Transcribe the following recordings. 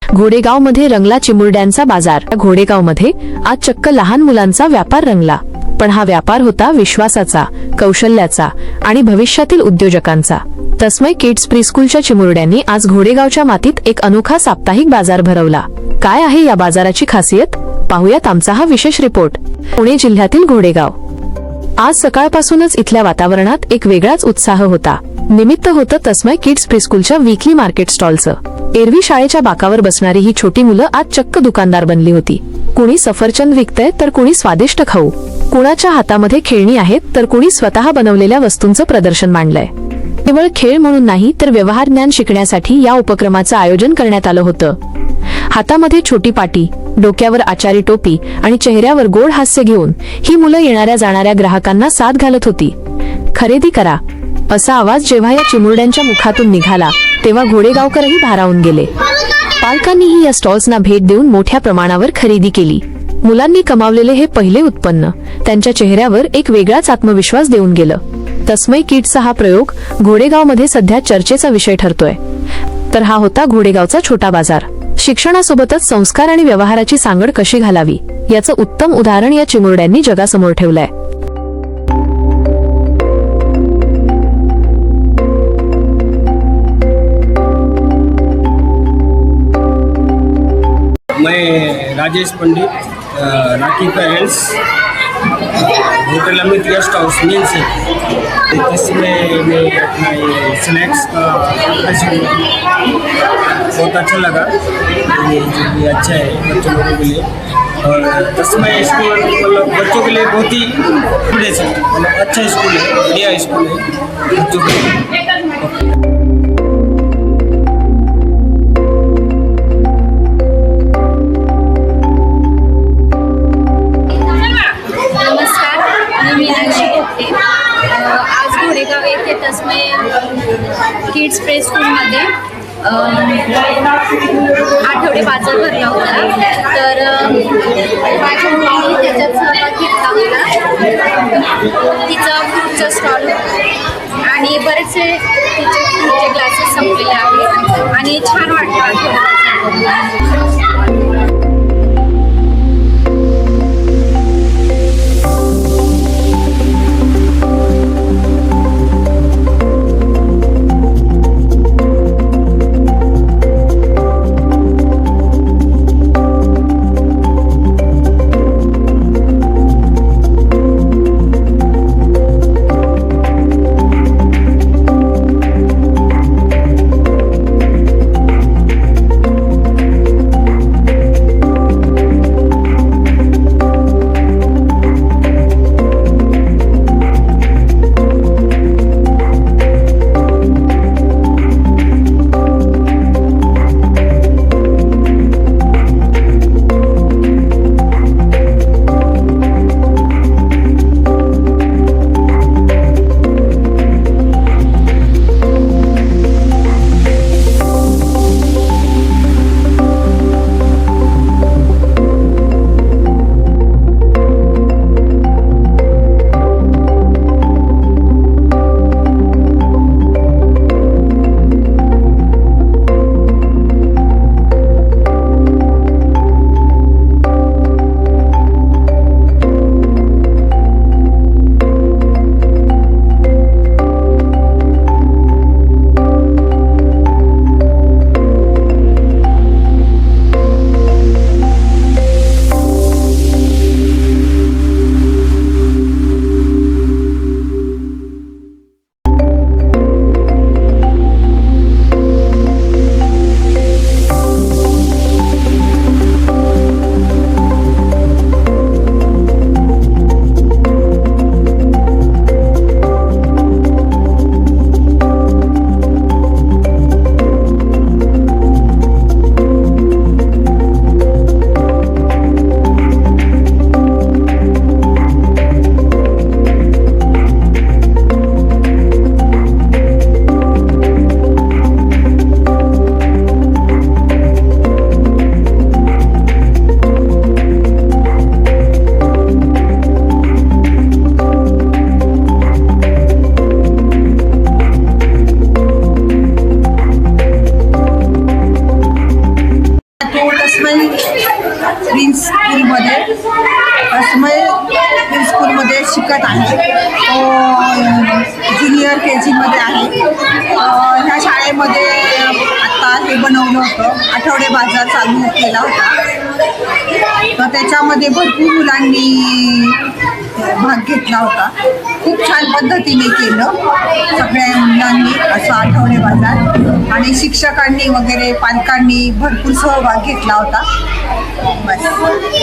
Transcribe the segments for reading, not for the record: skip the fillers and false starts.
घोडेगावमध्ये रंगला चिमुरड्यांचा बाजार। घोडेगावमध्ये आज चक्क लहान मुलांचा व्यापार रंगला, पण हा व्यापार होता विश्वासाचा, कौशल्याचा आणि भविष्यातील उद्योजकांचा। तस्मय किड्स प्रीस्कूलच्या चिमुरड्यांनी आज घोडेगावच्या मातीत एक अनोखा साप्ताहिक बाजार भरवला। काय आहे या बाजाराची खासियत, पाहूयात आमचा हा विशेष रिपोर्ट। पुणे जिल्ह्यातील घोडेगाव। आज सकाळपासूनच इथल्या वातावरणात एक वेगळाच उत्साह होता। निमित्त होतं तस्मय किड्स प्रीस्कूलच्या वीकली मार्केट स्टॉलचं। एरवी शाळेच्या बाकावर बसणारी ही छोटी मुलं आज चक्क दुकानदार बनली होती। कुणी सफरचंद विकतंय तर कुणी स्वादिष्ट खाऊ, कुणाच्या हातामध्ये खेळणी आहेत तर कुणी स्वतः बनवलेल्या वस्तूंचं प्रदर्शन मांडलंय। केवळ खेळ म्हणून नाही तर व्यवहार ज्ञान शिकण्यासाठी या उपक्रमाचं आयोजन करण्यात आलं होतं। हातामध्ये छोटी पाटी, डोक्यावर आचारी टोपी आणि चेहऱ्यावर गोड हास्य घेऊन ही मुलं येणाऱ्या जाणाऱ्या ग्राहकांना साथ घालत होती। खरेदी करा असा आवाज जेव्हा या चिमुरड्यांच्या मुखातून निघाला तेव्हा घोडेगावकरही भारावून गेले। पालकांनीही या स्टॉल्सना भेट देऊन मोठ्या प्रमाणावर खरेदी केली। मुलांनी कमावलेले हे पहिले उत्पन्न त्यांच्या चेहऱ्यावर एक वेगळाच आत्मविश्वास देऊन गेलं। तस्मय किड्सचा हा प्रयोग घोडेगावमध्ये सध्या चर्चेचा विषय ठरतोय। तर हा होता घोडेगावचा छोटा बाजार। शिक्षणासोबतच संस्कार आणि व्यवहाराची सांगड कशी घालावी याचं उत्तम उदाहरण या चिमुरड्यांनी जगासमोर ठेवलंय। मैं Rajesh Pandit, Rakhi parents, hotel Amit guest house main से, इसमें मैं अपना ये स्नैक्स का बहुत अच्छा लगा। ये अच्छा है बच्चों लोगों के लिए, और तस्मय स्कूल मतलब बच्चों के लिए बहुत ही मतलब अच्छा स्कूल है, बढ़िया स्कूल है बच्चों के लिए। आज घोडेगाव येथे तस्मय किड्स प्रीस्कूलमध्ये आठवडे बाजार भरला होता। तर माझ्या मुलीने त्याच्यात सहभाग घेतला होता। तिचा फ्रूटचा स्टॉल आणि बरेचसे तिचे फ्रूटचे ग्लासेस संपलेले आहेत आणि छान वाटतं। आठवडे बाजार चालू केला होता. तर त्याच्यामध्ये भरपूर मुलांनी भाग घेतला होता. खूप छान पद्धतीने केलं सगळ्या मुलांनी असं आठवडे बाजार, आणि शिक्षकांनी वगैरे पालकांनी भरपूर सहभाग घेतला होता. बस.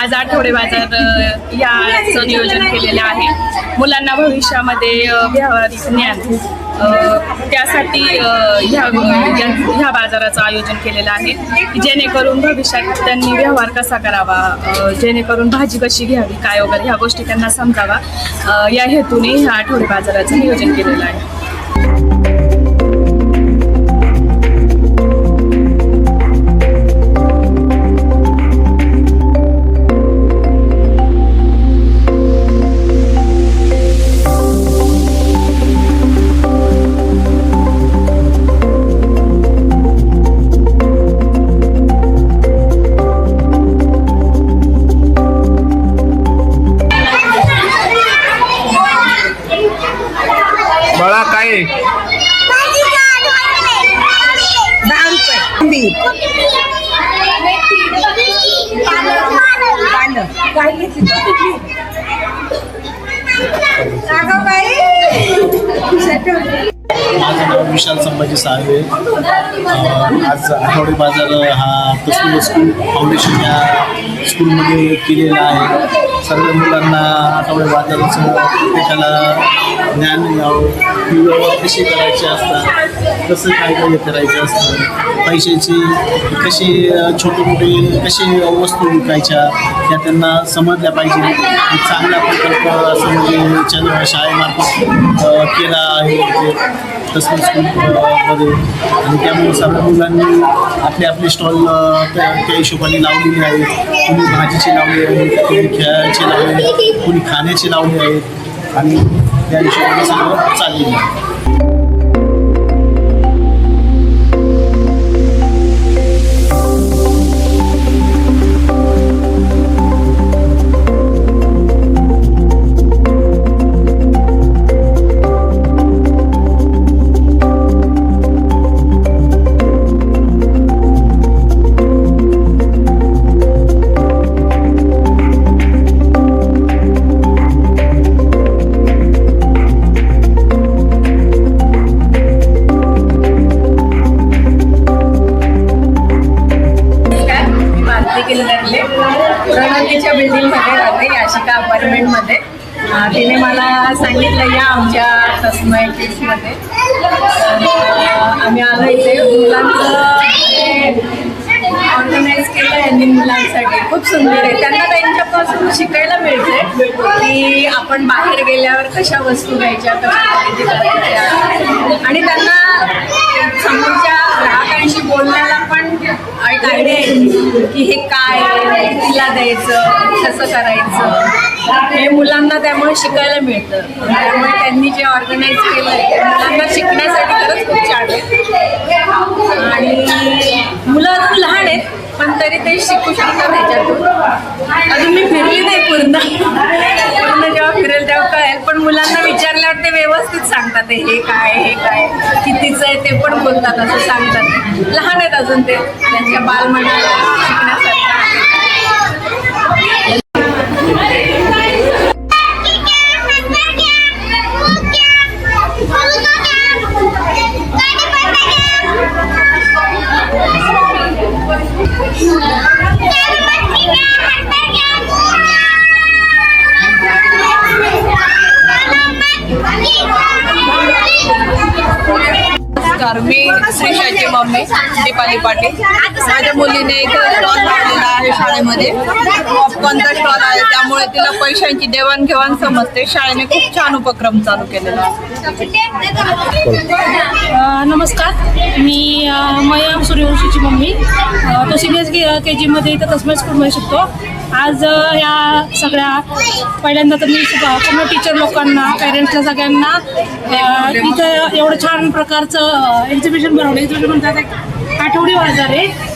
आज आठवडे बाजार याचं नियोजन केलेलं आहे. मुलांना भविष्यामध्ये व्यावहारिक ज्ञान त्यासाठी ह्या बाजाराचं आयोजन केलेलं आहे, जेणेकरून भविष्यात त्यांनी व्यवहार कसा करावा, जेणेकरून भाजी कशी घ्यावी, काय वगैरे ह्या गोष्टी त्यांना समजावा, या हेतूने ह्या आठवडे बाजाराचं नियोजन केलेलं आहे. बळा काय 10 रुपये काय घेतली माझं नाव विशाल संभाजी साळवे. आज आठवडे बाजार हा तस्वीर स्कूल फाउंडेशन या स्कूलमध्ये केलेला आहे. सर्व मुलांना आठवडे बाजाराचं प्रत्येकाला ज्ञान यावं, व्यवहार कशी करायचे असतात, कसं काय काय करायचं असतं, पैशाची कशी छोटे मोठे कशी वस्तू विकायच्या त्या त्यांना समजल्या पाहिजे. एक चांगला प्रकल्प असं म्हणजे शाळेमार्फत केला आहे तसं स्कूलमध्ये, आणि त्यामुळे सर्व मुलांनी आपले स्टॉल त्या हिशोबाने लावलेले आहेत. कुणी भाजीचे लावले आहेत, कुणी खेळायचे लावले आहेत, कुणी खाण्याचे लावले आहेत, आणि त्या हिशोबाने सगळं चाललेलं आहे. प्रणतीच्या बिल्डिंगमध्ये राहते, याशिका अपार्टमेंटमध्ये. तिने मला सांगितलं या आमच्या तस्मय किड्समध्ये. आम्ही आलो इथे. मुलांचं ऑर्गनाईज केलं यांनी मुलांसाठी, खूप सुंदर आहे. त्यांना त्यांच्यापासून शिकायला मिळते की आपण बाहेर गेल्यावर कशा वस्तू घ्यायच्या, कशा खरेदी करायच्या, आणि त्यांना समोरच्या ग्राहकांशी बोलण्याला पण एक आयडिया येते की हे काय, तिला द्यायचं, कसं करायचं, हे मुलांना त्यामुळे शिकायला मिळतं. त्यामुळे त्यांनी जे ऑर्गनाईज केलं आहे ते मुलांना शिकण्यासाठी खरंच खूप छान आहे. आणि पण तरी ते शिकू शकतात ह्याच्यातून. अजून मी फिरली नाही पूर्ण जेव्हा फिरेल तेव्हा कळेल, पण मुलांना विचारल्यावर ते व्यवस्थित सांगतात हे काय कितीचं आहे ते पण बोलतात, असं सांगतात. लहान आहेत अजून ते, त्यांच्या बालमनाला शिकण्यासाठी. नमस्कार, मी श्रीषाची मम्मी दीपाली पाटील. माझ्या मुलीने एक स्टॉल लावलेला आहे शाळेमध्ये, पॉपकॉर्नचा स्टॉल आहे, त्यामुळे तिला पैशांची देवाणघेवाण समजते. शाळेने खूप छान उपक्रम चालू केलेला आहे. नमस्कार, मी मयम सूर्यवंशीची मम्मी. तो सिनियर KG इथं तस्मै स्कूलमध्ये शिकतो. आज या सगळ्या पहिल्यांदा तर मी पूर्ण टीचर लोकांना, पेरेंट्सला सगळ्यांना इथं एवढं छान प्रकारचं एक्झिबिशन बनवलं. एक्झिबिशन म्हणतात एक आठवडी बाजार आहे.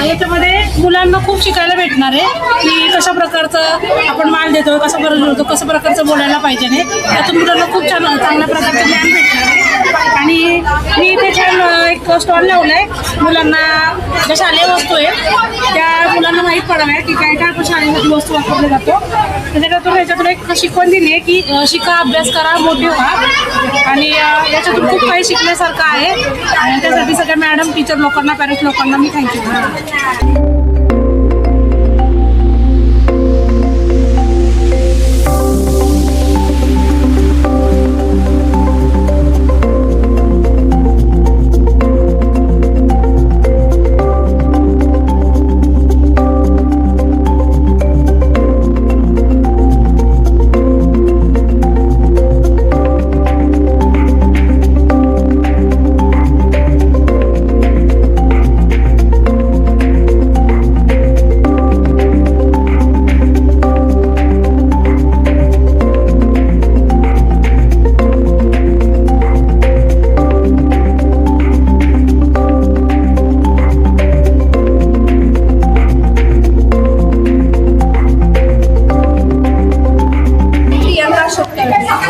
याच्यामध्ये मुलांना खूप शिकायला भेटणार आहे की कशा प्रकारचं आपण माल देतो, कसा बरोबर कसं प्रकारचं बोलायला पाहिजे नाही. त्यातून मुलांना खूप छान चांगल्या प्रकारचं ज्ञान भेटणार आहे. आणि मी इथे छान एक स्टॉल लावला आहे. मुलांना ज्या शालेय वस्तू आहेत त्या मुलांना माहीत पडाव्या की काय काय आपण शाळेमध्ये वस्तू वापरल्या जातो. त्याच्यातून ह्याच्यातून एक शिकवण दिली आहे की शिका, अभ्यास करा, मोठे व्हा. आणि याच्यातून खूप काही शिकण्यासारखं आहे. आणि त्यासाठी सगळ्या मॅडम, टीचर लोकांना, पॅरेंट्स लोकांना मी थँक्यू.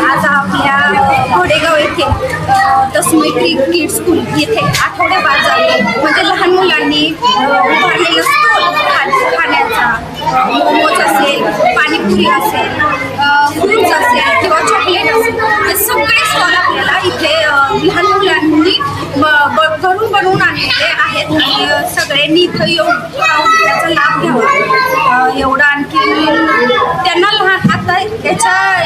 आज आपल्या घोडेगाव येथे तस्मै किड्स स्कूल येथे आठवडे बाजार म्हणजे लहान मुलांनी उभारलेलं स्टॉल खाण्याचा, मोमोज असेल, पाणीपुरी असेल, फ्रूट्स असेल किंवा चॉकलेट असेल, हे सगळे स्टॉल आपल्याला इथे लहान मुलांनी घरून बनवून आणलेले आहेत. आणि सगळ्यांनी इथं येऊन त्याचा लाभ घ्यावा. एवढं आणखी त्यांना लहान आता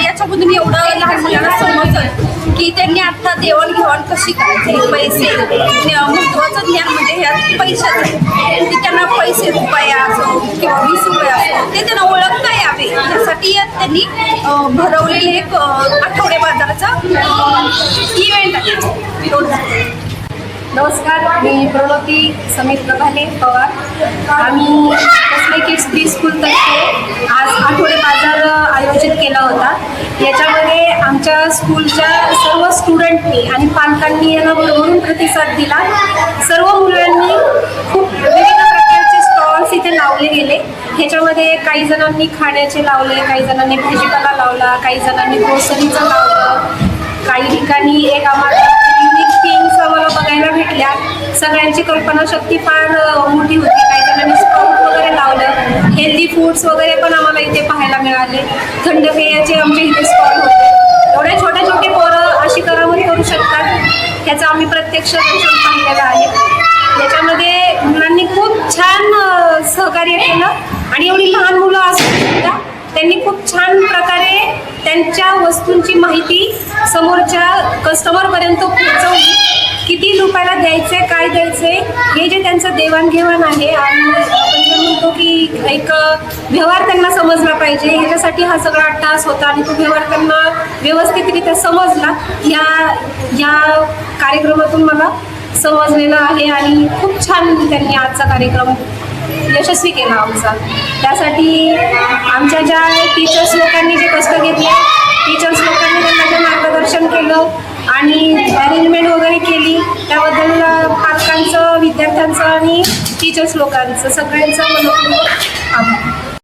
याच्यामधून एवढं लहान मुलांना समजलं की त्यांनी आता देवाणघेवाण कशी करायची. पैसे महत्त्वाचं ज्ञान म्हणजे ह्यात पैशाचं आहे की त्यांना पैसे रुपये असो किंवा 20 रुपये असो ते त्यांना ओळखता यावे यासाठी त्यांनी भरवलेले एक आठवडे बाजाराचा इव्हेंट आहे. नमस्कार, मी प्रणती समीर प्रभाले पवार. आम्ही तस्मै किड्स प्री स्कूलतर्फे आज आठवडे बाजार आयोजित केला होता. याच्यामध्ये आमच्या स्कूलच्या सर्व स्टुडंटनी आणि पालकांनी यांना भरभरून प्रतिसाद दिला. सर्व मुलांनी खूप विविध प्रकारचे स्टॉल्स इथे लावले गेले. ह्याच्यामध्ये काही जणांनी खाण्याचे लावले, काही जणांनी भाजीपाला लावला, काही जणांनी ग्रोसरीचं लावलं. काही ठिकाणी एक आम्हाला युनिक थिंग्स आम्हाला बघायला भेटल्या. सगळ्यांची कल्पनाशक्ती फार मोठी होती. काही जणांनी स्पाउट वगैरे लावलं. हेल्दी फूड्स वगैरे पण आम्हाला इथे पाहायला मिळाले. थंड पेयाचे आमच्या इथे स्टॉल होते. एवढे छोटे छोटे पोरं अशी करामत करू शकतात ह्याचं आम्ही प्रत्यक्ष दर्शन पाहिलेलं आहे. याच्यामध्ये मुलांनी खूप छान सहकार्य केलं आणि एवढी लहान मुलं असून सुद्धा त्यांनी खूप छान प्रकारे त्यांच्या वस्तूंची माहिती समोरच्या कस्टमरपर्यंत पोहोचवली. किती रुपयाला द्यायचे, काय द्यायचे, हे जे त्यांचं देवाणघेवाण आहे आणि आपण जे म्हणतो की एक व्यवहार त्यांना समजला पाहिजे, ह्याच्यासाठी हा सगळा अट्टास होता आणि तो व्यवहार त्यांना व्यवस्थितरित्या समजला या कार्यक्रमातून मला समजलेलं आहे. आणि खूप छान त्यांनी आजचा कार्यक्रम यशस्वी केला आमचा. त्यासाठी आमच्या ज्या टीचर्स लोकांनी जे कष्ट घेतले, टीचर्स लोकांनी त्यांना जे मार्गदर्शन केलं आणि अरेंजमेंट वगैरे केली, त्याबद्दल पालकांचं विद्यार्थ्यांचं आणि टीचर्स लोकांचं सगळ्यांचं मनपूर्वक आभार.